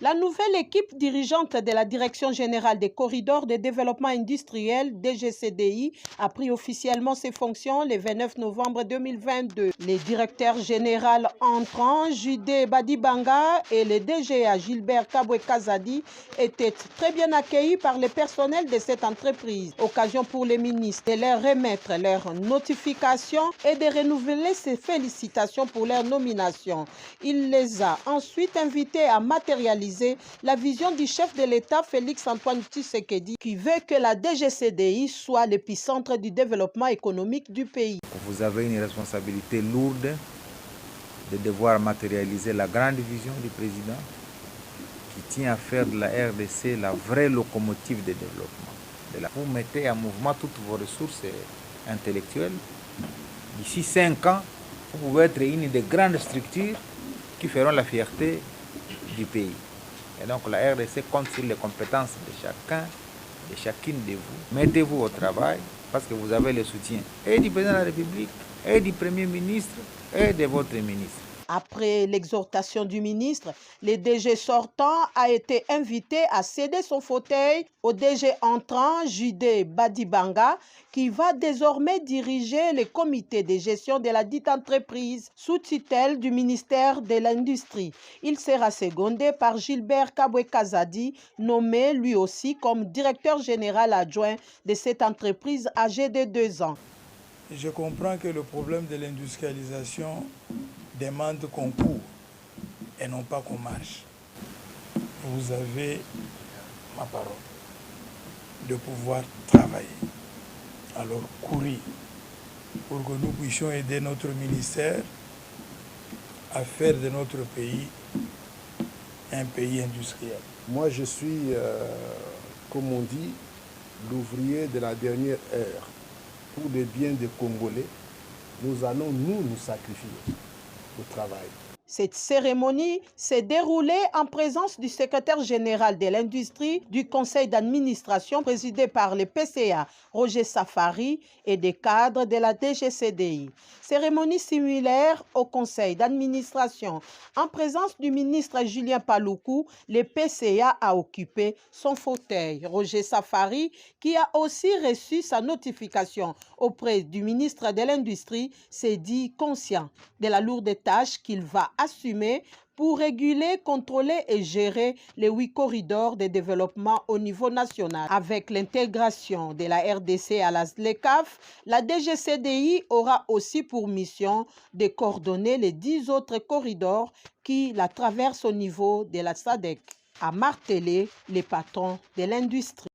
La nouvelle équipe dirigeante de la Direction générale des corridors de développement industriel, DGCDI, a pris officiellement ses fonctions le 29 novembre 2022. Les directeurs généraux entrants, Judé Badibanga et le DGA Gilbert Kabwe-Kazadi, étaient très bien accueillis par le personnel de cette entreprise. Occasion pour les ministres de leur remettre leurs notifications et de renouveler ses félicitations pour leur nomination. Il les a ensuite invités à matérialiser la vision du chef de l'État Félix-Antoine Tshisekedi qui veut que la DGCDI soit l'épicentre du développement économique du pays. Vous avez une responsabilité lourde de devoir matérialiser la grande vision du président qui tient à faire de la RDC la vraie locomotive de développement. Vous mettez en mouvement toutes vos ressources intellectuelles. D'ici 5 ans, vous pouvez être une des grandes structures qui feront la fierté du pays. Et donc la RDC compte sur les compétences de chacun, de chacune de vous. Mettez-vous au travail parce que vous avez le soutien et du président de la République, et du Premier ministre, et de votre ministre. Après l'exhortation du ministre, le DG sortant a été invité à céder son fauteuil au DG entrant, Judé Badibanga, qui va désormais diriger le comité de gestion de la dite entreprise sous tutelle du ministère de l'Industrie. Il sera secondé par Gilbert Kabwe-Kazadi, nommé lui aussi comme directeur général adjoint de cette entreprise âgée de 2 ans. Je comprends que le problème de l'industrialisation demande qu'on court et non pas qu'on marche. Vous avez ma parole de pouvoir travailler. Alors courir pour que nous puissions aider notre ministère à faire de notre pays un pays industriel. Moi je suis, comme on dit, l'ouvrier de la dernière heure. Pour le bien des Congolais, nous allons nous sacrifier au travail. Cette cérémonie s'est déroulée en présence du secrétaire général de l'industrie du conseil d'administration présidé par le PCA, Roger Safari, et des cadres de la DGCDI. Cérémonie similaire au conseil d'administration. En présence du ministre Julien Paluku, le PCA a occupé son fauteuil. Roger Safari, qui a aussi reçu sa notification auprès du ministre de l'Industrie, s'est dit conscient de la lourde tâche qu'il va assumer pour réguler, contrôler et gérer les 8 corridors de développement au niveau national. Avec l'intégration de la RDC à la ZLECAf, la DGCDI aura aussi pour mission de coordonner les 10 autres corridors qui la traversent au niveau de la SADC, a martelé les patrons de l'industrie.